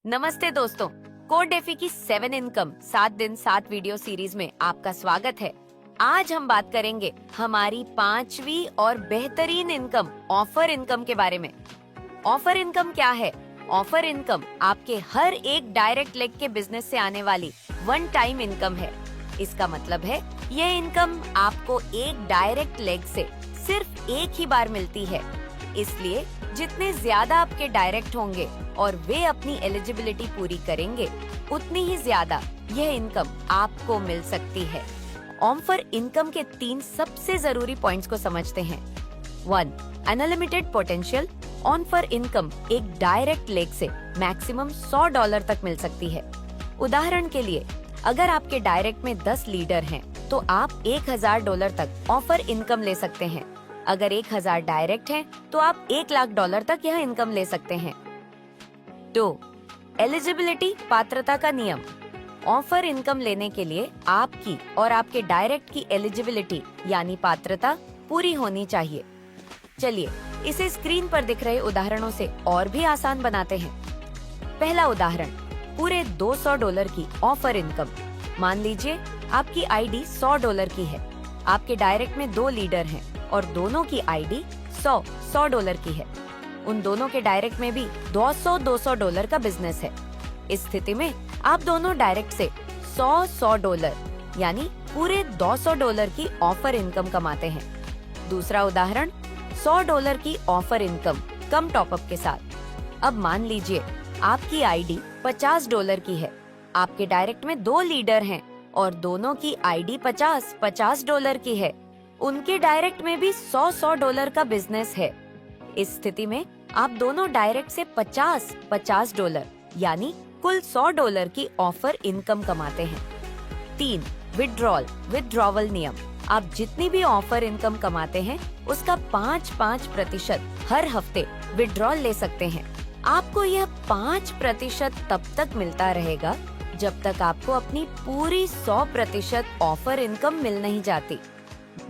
नमस्ते दोस्तों, code DeFi की 7 इनकम 7 दिन 7 वीडियो सीरीज में आपका स्वागत है। आज हम बात करेंगे हमारी 5वीं और बेहतरीन इनकम ऑफर इनकम के बारे में। ऑफर इनकम क्या है? ऑफर इनकम आपके हर एक डायरेक्ट लेग के बिजनेस से आने वाली वन टाइम इनकम है। इसका मतलब है ये इनकम आपको एक डायरेक्ट लेग से सिर्फ एक ही बार मिलती है। इसलिए जितने ज्यादा आपके डायरेक्ट होंगे और वे अपनी एलिजिबिलिटी पूरी करेंगे, उतनी ही ज्यादा यह इनकम आपको मिल सकती है। ऑफर इनकम के 3 सबसे जरूरी पॉइंट्स को समझते हैं। 1. Unlimited potential. ऑफर इनकम एक डायरेक्ट लेग से मैक्सिमम $100 तक मिल सकती है। उदाहरण के लिए, अगर आपके डायरेक्ट में 10 लीडर हैं, तो आप $1000 तक ऑफर इनकम ले सकते हैं। अगर 1000 डायरेक्ट हैं, तो आप $1,00,000 तक यह इनकम ले सकते हैं। 2. एलिजिबिलिटी, पात्रता का नियम। ऑफर इनकम लेने के लिए आपकी और आपके डायरेक्ट की एलिजिबिलिटी यानी पात्रता पूरी होनी चाहिए। चलिए इसे स्क्रीन पर दिख रहे उदाहरणों से और भी आसान बनाते हैं। पहला उदाहरण, पूरे $200 की ऑफर इनकम। मान लीजिए आपकी आईडी $100 की है। आपके डायरेक्ट में 2 लीडर हैं और दोनों की आईडी $100 की है। उन दोनों के डायरेक्ट में भी $200 का बिजनेस है। इस स्थिति में आप दोनों डायरेक्ट से $100 यानी पूरे $200 की ऑफर इनकम कमाते हैं। दूसरा उदाहरण, $100 की ऑफर इनकम कम टॉपअप के साथ। अब मान लीजिए आपकी आईडी $50 की है। आपके डायरेक्ट में 2 लीडर हैं और दोनों की आईडी $50 की है। उनके डायरेक्ट में भी $100 का बिजनेस है। इस स्थिति में आप दोनों डायरेक्ट से $50 यानी कुल $100 की ऑफर इनकम कमाते हैं। 3. विड्रॉवल नियम। आप जितनी भी ऑफर इनकम कमाते हैं, उसका 5% हर हफ्ते विड्रॉल ले सकते हैं। आपको यह 5% तब तक मिलता रहेगा जब तक आपको अपनी पूरी 100% ऑफर इनकम मिल नहीं जाती।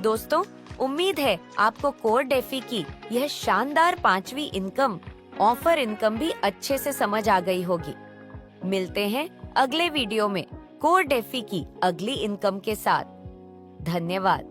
दोस्तों, उम्मीद है आपको कोड डेफी की यह शानदार 5वीं इनकम ऑफर इनकम भी अच्छे से समझ आ गई होगी। मिलते हैं अगले वीडियो में कोड डेफी की अगली इनकम के साथ। धन्यवाद।